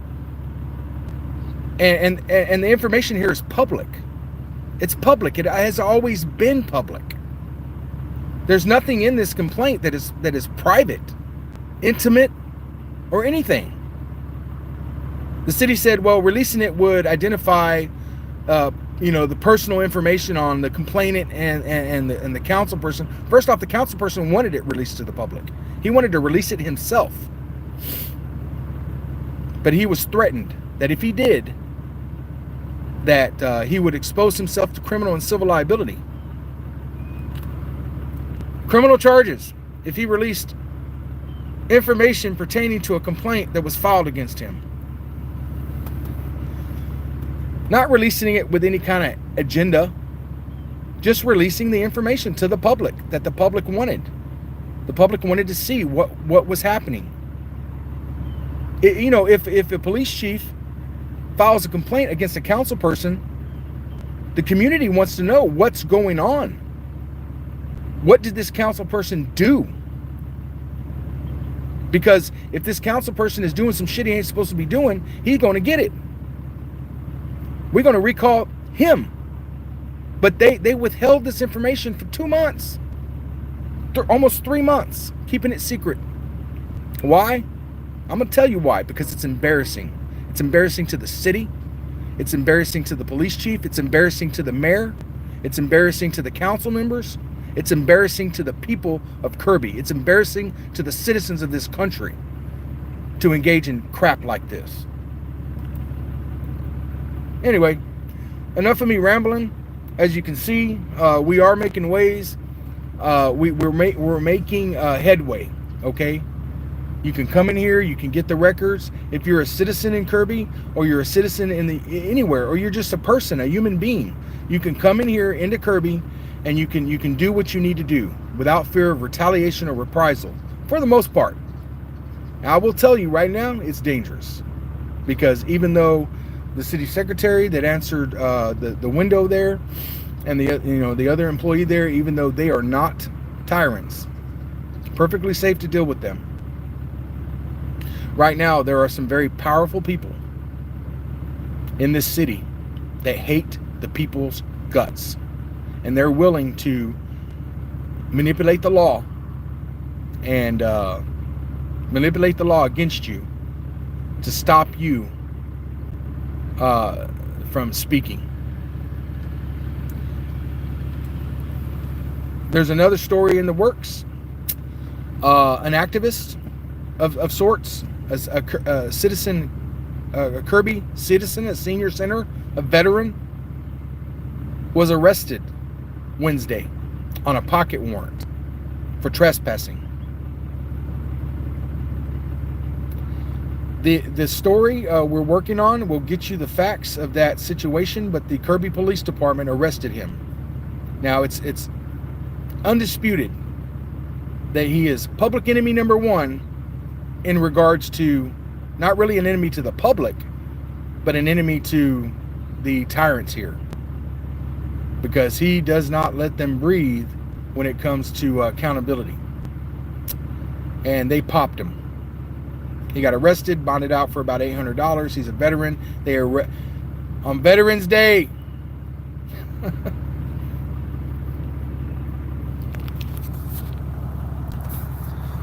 And the information here is public. It's public. It has always been public. There's nothing in this complaint that is private, intimate, or anything. The city said, well, releasing it would identify the personal information on the complainant and the council person. First off, the council person wanted it released to the public. He wanted to release it himself. But he was threatened that if he did, that he would expose himself to criminal and civil liability. Criminal charges if he released information pertaining to a complaint that was filed against him. Not releasing it with any kind of agenda, just releasing the information to the public that the public wanted. The public wanted to see what was happening. If a police chief files a complaint against a council person, the community wants to know what's going on. What did this council person do? Because if this council person is doing some shit he ain't supposed to be doing, he's going to get it. We're going to recall him. But they withheld this information for 2 months. Almost 3 months, keeping it secret. Why? I'm going to tell you why. Because it's embarrassing. It's embarrassing to the city. It's embarrassing to the police chief. It's embarrassing to the mayor. It's embarrassing to the council members. It's embarrassing to the people of Kirby. It's embarrassing to the citizens of this country to engage in crap like this. Anyway, enough of me rambling. As you can see, we are making waves. We're making headway. Okay, you can come in here. You can get the records. If you're a citizen in Kirby, or you're a citizen anywhere, or you're just a person, a human being, you can come in here into Kirby, and you can do what you need to do without fear of retaliation or reprisal. For the most part. Now, I will tell you right now, it's dangerous, because even though the city secretary that answered the window there, and the other employee there, even though they are not tyrants, it's perfectly safe to deal with them. Right now, there are some very powerful people in this city that hate the people's guts, and they're willing to manipulate the law and manipulate the law against you to stop you from speaking. There's another story in the works. An activist of sorts, as a citizen, a Kirby citizen, a senior center, a veteran, was arrested Wednesday on a pocket warrant for trespassing. The story we're working on will get you the facts of that situation, but the Kirby Police Department arrested him. Now, it's undisputed that he is public enemy number one in regards to not really an enemy to the public, but an enemy to the tyrants here, because he does not let them breathe when it comes to accountability. And they popped him. He got arrested, bonded out for about $800. He's a veteran. They are on Veterans Day.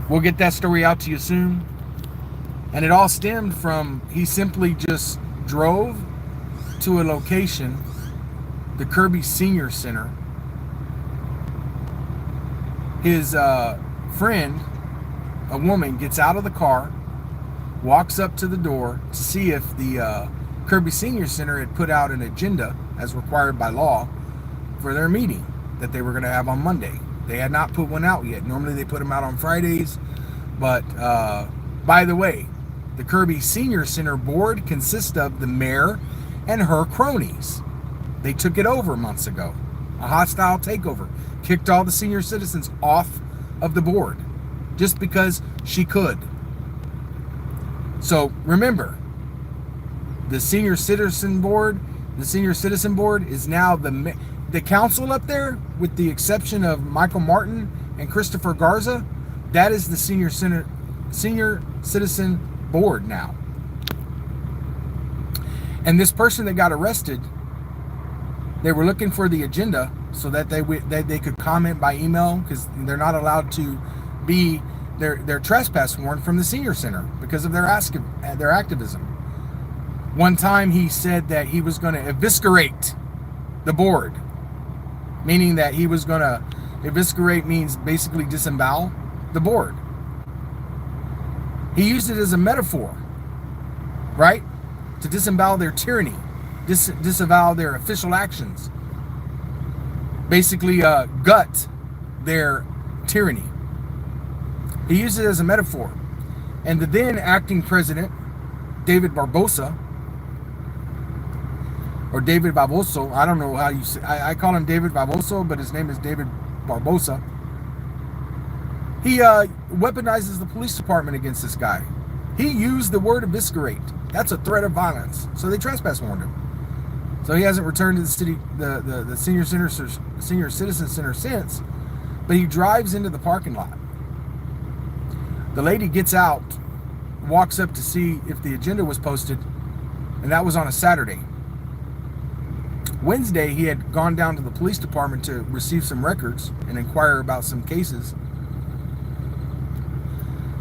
We'll get that story out to you soon. And it all stemmed from, he simply just drove to a location, the Kirby Senior Center. His friend, a woman, gets out of the car, walks up to the door to see if the Kirby Senior Center had put out an agenda, as required by law, for their meeting that they were going to have on Monday. They had not put one out yet. Normally they put them out on Fridays. But by the way, the Kirby Senior Center board consists of the mayor and her cronies. They took it over months ago. A hostile takeover. Kicked all the senior citizens off of the board just because she could. So remember, the senior citizen board is now the council up there, with the exception of Michael Martin and Christopher Garza. That is the senior citizen board now. And this person that got arrested, they were looking for the agenda so that they could comment by email, because they're not allowed to be their trespass warrant from the senior center because of their activism. One time he said that he was going to eviscerate the board, meaning that he was going to eviscerate means basically disembowel the board. He used it as a metaphor, right? To disembowel their tyranny, disavow their official actions, basically gut their tyranny. He used it as a metaphor. And the then acting president, David Barbosa, or David Barboso, I don't know how you say, I call him David Barboso, but his name is David Barbosa. He weaponizes the police department against this guy. He used the word eviscerate. That's a threat of violence. So they trespass warned him. So he hasn't returned to the city, the senior citizen center since, but he drives into the parking lot. The lady gets out, walks up to see if the agenda was posted, and that was on a Saturday. Wednesday, he had gone down to the police department to receive some records and inquire about some cases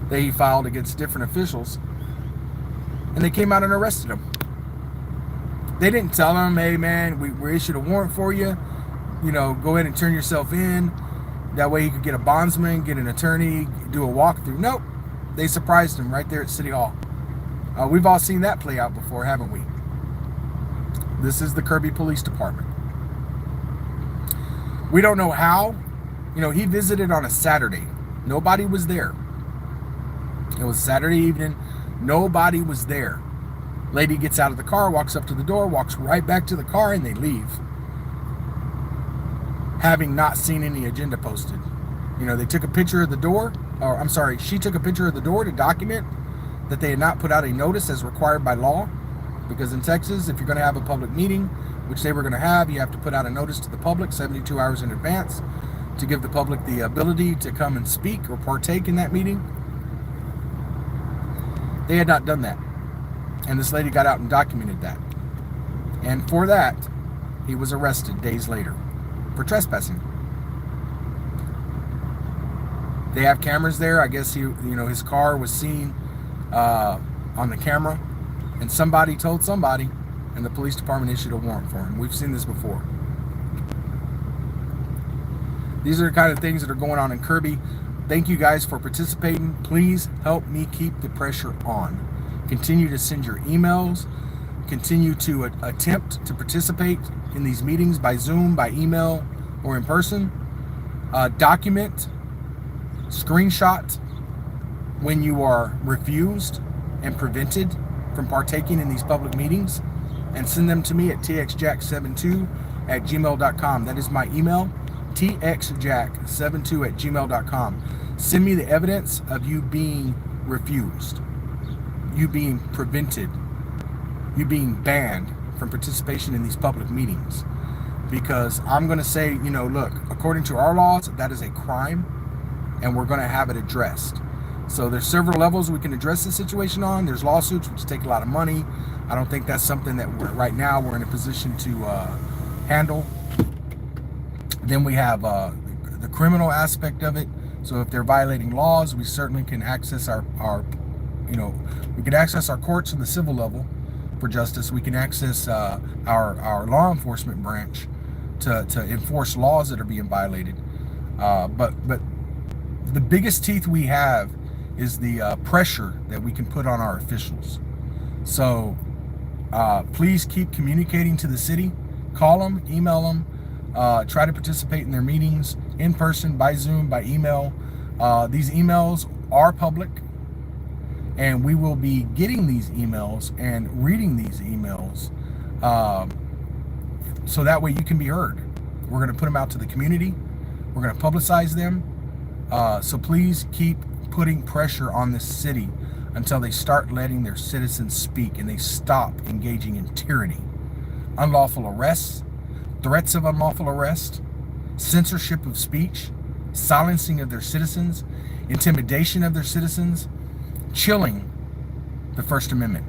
that he filed against different officials, and they came out and arrested him. They didn't tell him, hey man, we issued a warrant for you, go ahead and turn yourself in. That way he could get a bondsman, get an attorney, do a walkthrough. Nope. They surprised him right there at City Hall. We've all seen that play out before, haven't we? This is the Kirby Police Department. We don't know how. He visited on a Saturday. Nobody was there. It was Saturday evening. Nobody was there. Lady gets out of the car, walks up to the door, walks right back to the car, and they leave, having not seen any agenda posted. They took a picture of the door, or I'm sorry, she took a picture of the door to document that they had not put out a notice as required by law, because in Texas, if you're going to have a public meeting, which they were going to have, you have to put out a notice to the public 72 hours in advance to give the public the ability to come and speak or partake in that meeting. They had not done that. And this lady got out and documented that. And for that, he was arrested days later for trespassing. They have cameras there. I guess his car was seen on the camera, and somebody told somebody, and the police department issued a warrant for him. We've seen this before. These are the kind of things that are going on in Kirby. Thank you guys for participating. Please help me keep the pressure on. Continue to send your emails. Continue to attempt to participate in these meetings by Zoom, by email, or in person. Document, screenshot when you are refused and prevented from partaking in these public meetings, and send them to me at txjack72@gmail.com. That is my email, txjack72@gmail.com. Send me the evidence of you being refused, you being prevented, you being banned from participation in these public meetings. Because I'm going to say, look, according to our laws, that is a crime, and we're going to have it addressed. So there's several levels we can address this situation on. There's lawsuits, which take a lot of money. I don't think that's something that right now we're in a position to handle. Then we have the criminal aspect of it. So if they're violating laws, we certainly can access our we can access our courts in the civil level for justice. We can access our law enforcement branch to enforce laws that are being violated. But the biggest teeth we have is the pressure that we can put on our officials. So please keep communicating to the city. Call them, email them, Try to participate in their meetings in person, by Zoom, by email. These emails are public, and we will be getting these emails and reading these emails, so that way you can be heard. We're going to put them out to the community. We're going to publicize them. So please keep putting pressure on this city until they start letting their citizens speak and they stop engaging in tyranny. Unlawful arrests, threats of unlawful arrest, censorship of speech, silencing of their citizens, intimidation of their citizens, chilling the First Amendment.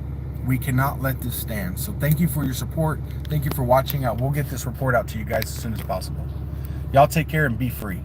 We cannot let this stand. So thank you for your support. Thank you for watching. We'll get this report out to you guys as soon as possible. Y'all take care and be free.